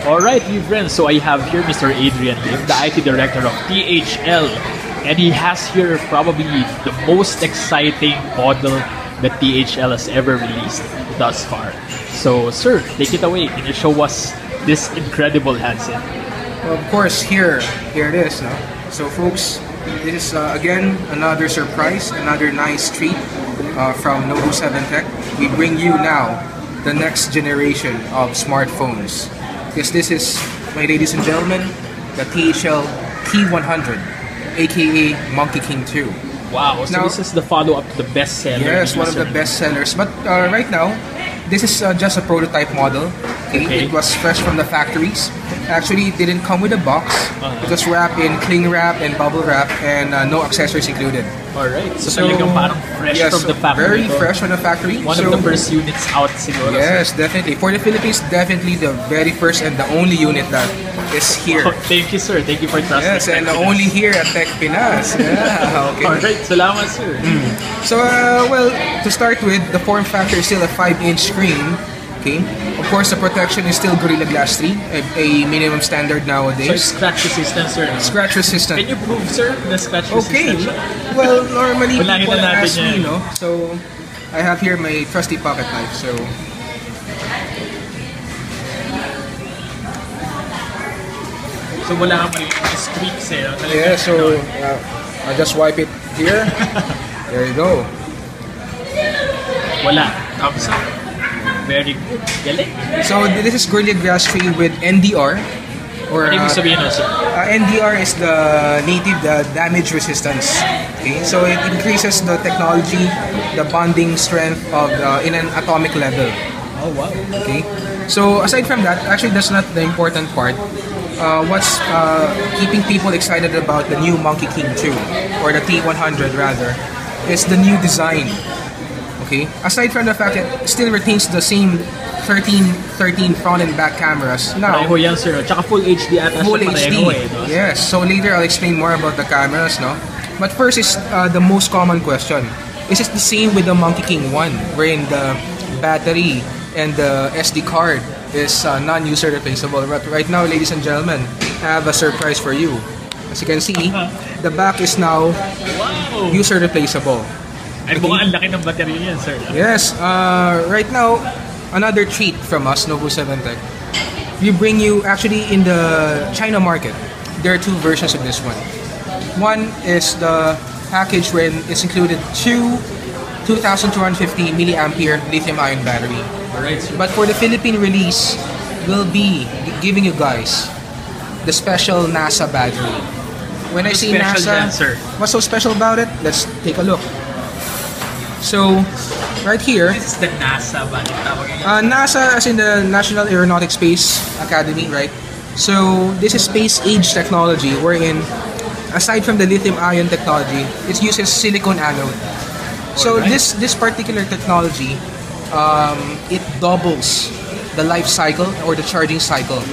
Alright, you friends, so I have here Mr. Adrian, the IT director of THL, and he has here probably the most exciting model that THL has ever released thus far. So, sir, take it away. Can you show us this incredible handset? Well, of course, here it is. No? So, folks, this is again another surprise, another nice treat from Nobu 7 Tech. We bring you now the next generation of smartphones. Because this is, my ladies and gentlemen, the THL T100, aka MonkeyKing2. Wow, so now, this is the follow-up to the best-seller. Yes, one of the best sellers. But right now, this is just a prototype model. Okay? It was fresh from the factories. Actually, it didn't come with a box. It was wrapped in cling wrap and bubble wrap, and no accessories included. Alright, so talagang parang fresh from the factory. Very fresh from the factory. One of the first units out siguro. Yes, definitely. For the Philippines, definitely the very first and the only unit that is here. Oh, thank you, sir. Thank you for trusting. Yes, and only here at Tech Pinas. Yeah, okay. Alright, salamat, sir. So, well, to start with, the form factor is still a 5-inch screen. Okay. Of course, the protection is still Gorilla Glass 3, a minimum standard nowadays. So it's scratch resistant, sir. Scratch resistant. Can you prove, sir, the scratch resistant? Okay. Well, normally people ask me, no? So, I have here my trusty pocket knife. So, wala kang maliliit streaks eh. Yeah, so I just wipe it here. There you go. Wala. Thumbs up. Very good. Galing. So this is Gorilla Glass 3 with NDR. Or ano ibig sabihin nun, sir? NDR is the native damage resistance. Okay, so it increases the technology, the bonding strength of in an atomic level. Oh wow. Okay, so aside from that, actually that's not the important part. What's keeping people excited about the new MonkeyKing2 or the T100 rather is the new design. Okay, aside from the fact that it still retains the same 13 front and back cameras. Now, pareho yan, sir. Tsaka full HD ata full siya HD. No? Yes, so later I'll explain more about the cameras, no? But first is the most common question. Is it the same with the MonkeyKing1, wherein the battery and the SD card is non-user replaceable? But right now, ladies and gentlemen, I have a surprise for you. As you can see, the back is now user replaceable. Ay, mukhang ang laki ng battery niyan, sir. Yes, right now, another treat from us, Nobu 7 Tech. We bring you, actually in the China market, there are two versions of this one. One is the package when it's included two 2,250 milliampere lithium-ion battery. Alright, sir. But for the Philippine release, we'll be giving you guys the special NASA battery. When I say NASA, what's so special about it? Let's take a look. So, right here, this is the NASA ba? NASA as in the National Aeronautic Space Academy, right? So, this is space-age technology wherein, aside from the lithium-ion technology, it uses silicon anode. So, this particular technology, it doubles the life cycle or the charging cycle.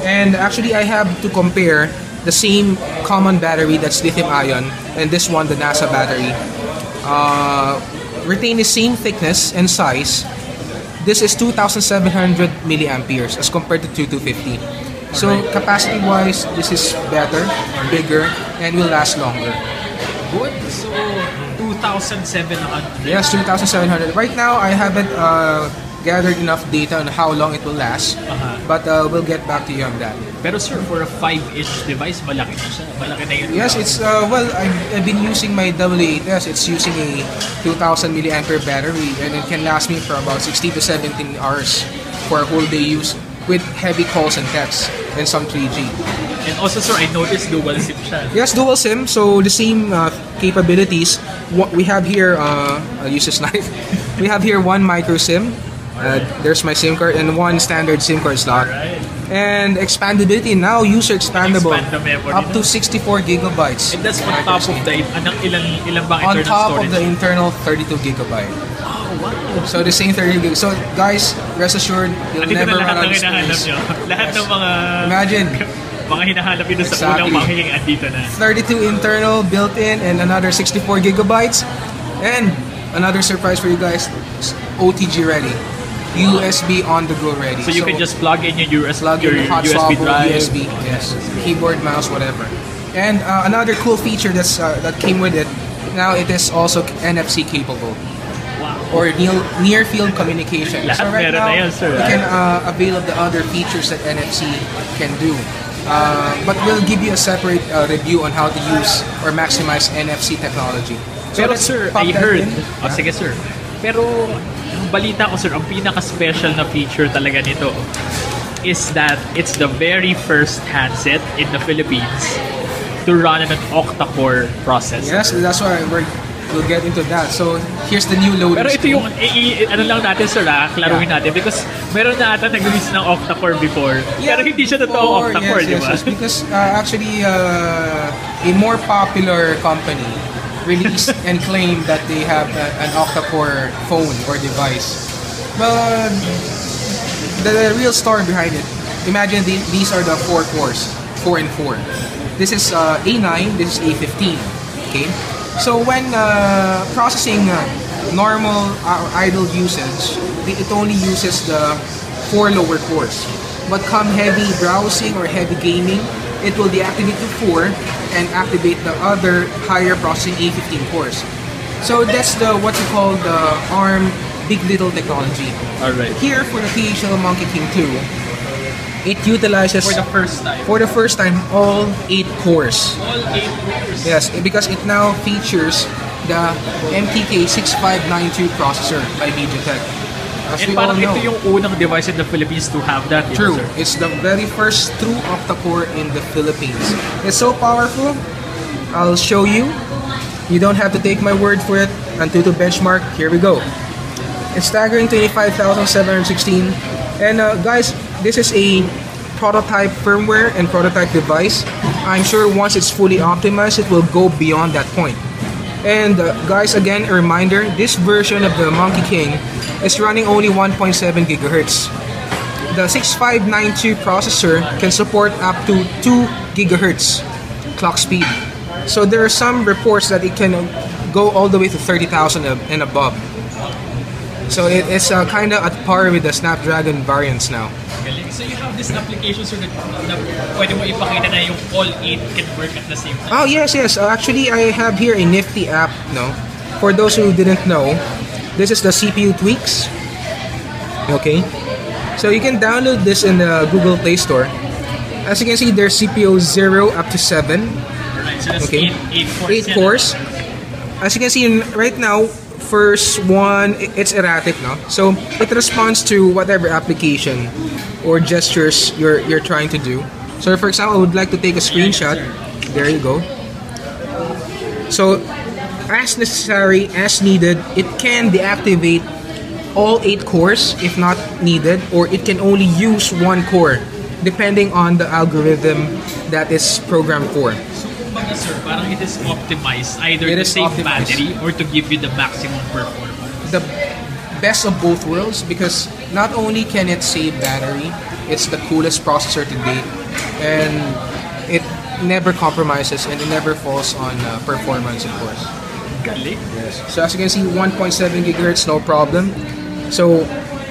And actually, I have to compare the same common battery that's lithium-ion and this one, the NASA battery. Retain the same thickness and size. This is 2,700 milliamperes as compared to 2,250. So capacity wise, this is better, bigger, and will last longer. Good. So 2,700. Yes, 2,700. Right now, I haven't gathered enough data on how long it will last, but we'll get back to you on that. Pero sir, for a 5-inch device, malaki na siya. Malaki na yun. Yes, it's well, I've been using my AA8s. It's using a 2,000 milliampere battery, and it can last me for about 16 to 17 hours for a whole day use with heavy calls and texts and some 3G. And also, sir, I noticed dual SIM siya. Yes, dual SIM. So the same capabilities. What we have here, I'll use this knife. We have here one micro SIM. There's my SIM card and one standard SIM card slot. Right. And expandability now, user expandable up to 64 gigabytes. And that's on top of the ilang bang on internal top storage? Of the internal 32 gigabyte. Oh, wow. So the same 32 gigabyte. So guys, rest assured, you'll never run out of space. Lahat ng mga imagine mga hinahanap yun sa unang makiking andito na. 32 internal built-in and another 64 gigabytes. And another surprise for you guys, OTG ready. USB on the go ready. So you can just plug in your plug in your hot USB swap drive. USB, yes, keyboard, mouse, whatever. And another cool feature that came with it. Now it is also NFC capable. Wow. Or near field communication. Lahat So right meron now, na yan, sir, we can avail of the other features that NFC can do. But we'll give you a separate review on how to use or maximize NFC technology. So Pero let's sir, pop I that heard. in. Oh, sige sir. Pero ang balita ko sir, ang pinaka-special na feature talaga nito is that it's the very first handset in the Philippines to run on an octa-core processor. Yes, that's why we'll get into that. So here's the new loading Pero ito screen. yung, ano lang natin sir klaruhin natin because meron na ata nag-release ng octa-core before. Pero hindi siya totoong octa-core, di ba? Yes, because actually a more popular company released and claimed that they have an octa-core phone or device. Well, the real story behind it, imagine these are the 4 cores, 4 and 4. This is A9, this is A15, okay? So when processing normal idle usage, it only uses the 4 lower cores. But come heavy browsing or heavy gaming, it will deactivate to 4 and activate the other higher processing A15 cores. So that's what you call the ARM Big Little technology. Alright. Here for the THL MonkeyKing2, it utilizes For the first time, all 8 cores. all 8 cores. Yes, because it now features the MTK6592 processor by MediaTek. As And we all parang know. ito yung unang device in the Philippines to have that. True. Sir. It's the very first true octa-core in the Philippines. It's so powerful. I'll show you. You don't have to take my word for it. Antutu benchmark. Here we go. It's staggering 25,716. And guys, this is a prototype firmware and prototype device. I'm sure once it's fully optimized, it will go beyond that point. And guys, again, a reminder, this version of the MonkeyKing is running only 1.7 gigahertz. The 6592 processor can support up to 2 gigahertz clock speed. So there are some reports that it can go all the way to 30,000 and above. So it's kind of at par with the Snapdragon variants now. Galing. So you have this application sir na pwede mo ipakita na yung all 8 can work at the same time. Oh yes. Actually, I have here a nifty app. No, for those who didn't know, this is the CPU tweaks. Okay, so you can download this in the Google Play Store. As you can see, there's CPU 0 up to 7. Alright, so that's Okay, 8 cores. 8 cores. As you can see right now, first one, it's erratic, no? So it responds to whatever application or gestures you're trying to do. So for example, I would like to take a screenshot. There you go. So as necessary, as needed, it can deactivate all 8 cores if not needed, or it can only use 1 core depending on the algorithm that is programmed for. So kumbaga sir, parang it is optimized either It to is save optimized. battery or to give you the maximum performance. The best of both worlds, because not only can it save battery, it's the coolest processor to date, and it never compromises and it never falls on performance, of course. Galing. Yes. So as you can see, 1.7 gigahertz, no problem. So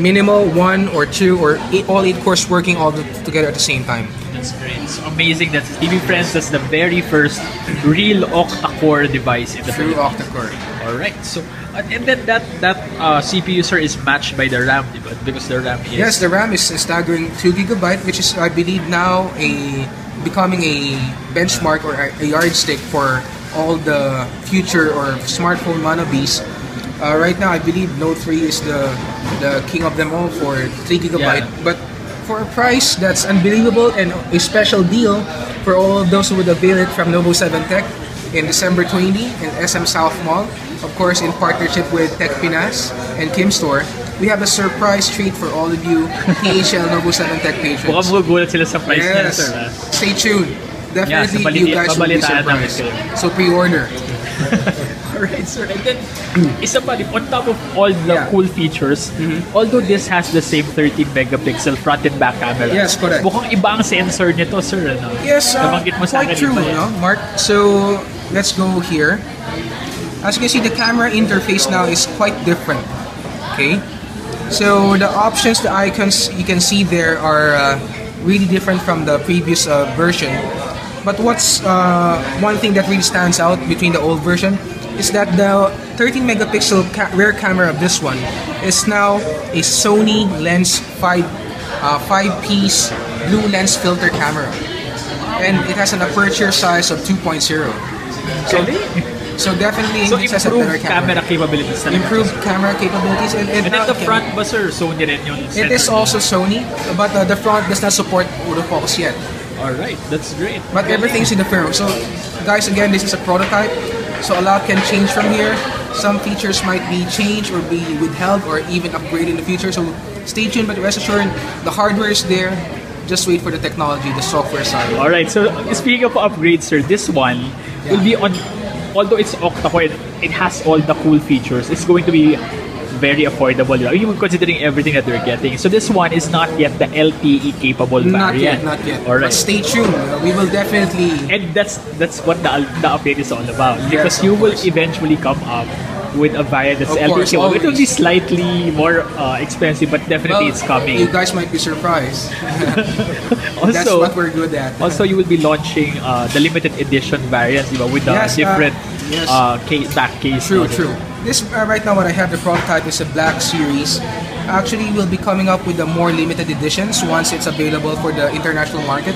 minimal 1 or 2 or all 8 cores working all together at the same time. That's great. It's amazing. That's TV friends. That's the very first real octa-core device in the True Philippines. octa-core. All right. So and then that CPU sir is matched by the RAM, diba? Because the RAM is Yes, the RAM is a staggering 2 gigabyte, which is, I believe, now becoming a benchmark or a yardstick for all the future or smartphone wannabes. Right now, I believe Note 3 is the king of them all for 3 gigabyte. Yeah. But for a price that's unbelievable and a special deal for all of those who would avail it from Novo 7 Tech in December 20 in SM South Mall, of course in partnership with Tech Pinas and Kim Store, we have a surprise treat for all of you THL Novo 7 Tech patrons. Mukhang magugulat sila sa price niya, Yes. sir. Stay tuned. Definitely, Yeah, you guys will be babalitaan namin surprised. kayo. So pre-order. Alright, sir. And then, isa pa rin, on top of all the Yeah. cool features, although this has the same 13 megapixel front and back camera, Yes, correct. mukhang iba ang sensor nito, sir. Ano? Yes, Nabanggit mo sa quite akin, true, iba yan. no, Mark? So let's go here. As you can see, the camera interface now is quite different. Okay, So the options, the icons you can see there are really different from the previous version. But what's one thing that really stands out between the old version is that the 13 megapixel rear camera of this one is now a Sony lens 5-piece blue lens filter camera, and it has an aperture size of 2.0. So definitely So it has a better improved camera capabilities talaga. Improved camera capabilities, and And now then the it can- front ba, sir? Sony rin yung It is sensor. also Sony, but the front does not support autofocus yet. Alright, that's great. But everything's in the firm. So, guys, again, this is a prototype. So a lot can change from here. Some features might be changed or be withheld or even upgraded in the future. So stay tuned, but rest assured, the hardware is there. Just wait for the technology, the software side. Alright, so speaking of upgrades, sir, this one will be on, although it's octacore, it has all the cool features. It's going to be very affordable, even considering everything that they're getting. So this one is not yet the LTE capable Not variant. yet, not yet. All right. But stay tuned. We will definitely. And that's what the update is all about. Because Yes, you of will course. eventually come up with a variant that's Of LTE course, capable. It will be always. slightly more expensive, but definitely it's coming. You guys might be surprised. That's Also, what we're good at. also you will be launching the limited edition variants, with the Yes, different yes. back case. True, true. This right now, what I have, the prototype is a black series. Actually, we'll be coming up with the more limited editions once it's available for the international market.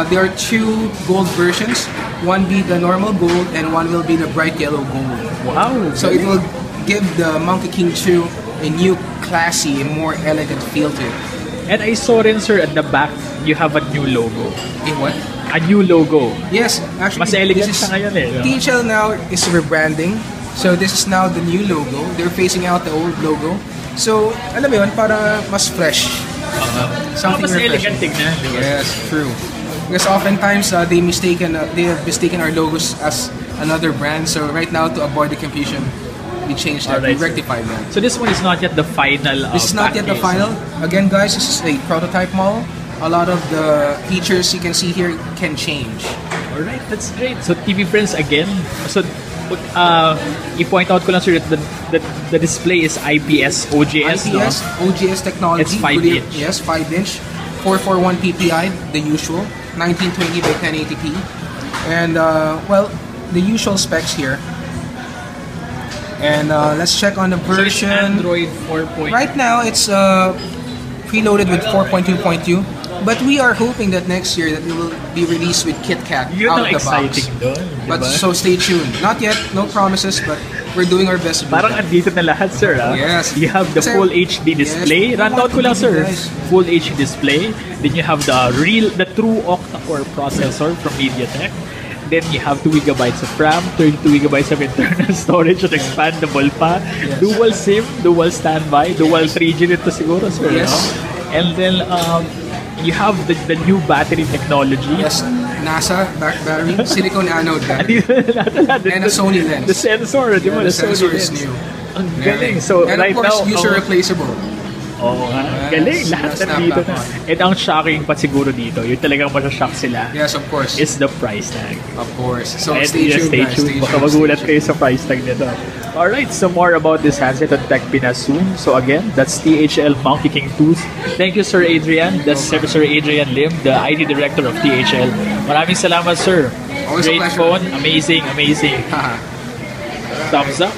There are two gold versions. One be the normal gold, and one will be the bright yellow gold. Wow. So it will give the MonkeyKing2 a new, classy, and more elegant feel to it. And I saw rin, sir, at the back, you have a new logo. In what? A new logo. Yes, actually, Mas elegant this is- siya ngayon eh. No? THL now is rebranding. So this is now the new logo. They're phasing out the old logo. So, alam mo yun, para mas fresh. Something Mas refreshing. elegant tignan. di ba? Yes, true. Because oftentimes they have mistaken our logos as another brand. So right now, to avoid the confusion, we changed that. Alright, We rectified that. So this one is not yet the final. This is not yet the package. final. Again, guys, this is a prototype model. A lot of the features you can see here can change. Alright, that's great. So TV friends again. So i-point out ko lang, sir, that the display is IPS OGS, no? IPS, OGS technology. It's 5 Good- inch. Yes, 5 inch. 441 PPI, the usual. 1920 by 1080p. And, well, the usual specs here. And let's check on the So it's version. Android 4. Right now, it's preloaded with 4.2.2. But we are hoping that next year that it will be released with KitKat Yun out ang of the box. exciting doon, di But ba? so stay tuned. Not yet, no promises, but we're doing our best to do Parang that. andito na lahat, sir. Yes. You have the Kasi- full HD display. Yes, Run out ko lang, sir. guys. Full HD display. Then you have the true octa-core processor from MediaTek. Then you have 2 gigabytes of RAM, 32 gigabytes of internal storage at expandable pa. Yes. Dual SIM, dual standby, dual 3G nito siguro, sir. Yes. No? And then you have the new battery technology. Yes, NASA battery, silicone anode battery, and a Sony lens. The sensor, di ba? the The Sony sensor is lens. new. Ang galing. So And right of course, now, user replaceable. Oo nga. Yes, Galing. Lahat that's nandito not na. bad. And ang shocking pa siguro dito, yung talagang masashock sila, Yes, of course. is the price tag. Of course. So And stay tuned, stay guys. tuned. Stay Baka tuned, magulat stay kayo sa price tag nito. Alright, so more about this handset on Tech Pinas soon. So again, that's THL MonkeyKing2s. Thank you, Sir Adrian. That's Sir Adrian Lim, the IT Director of THL. Maraming salamat, sir. Always a Great pleasure. phone. Amazing, amazing. Haha. Thumbs up.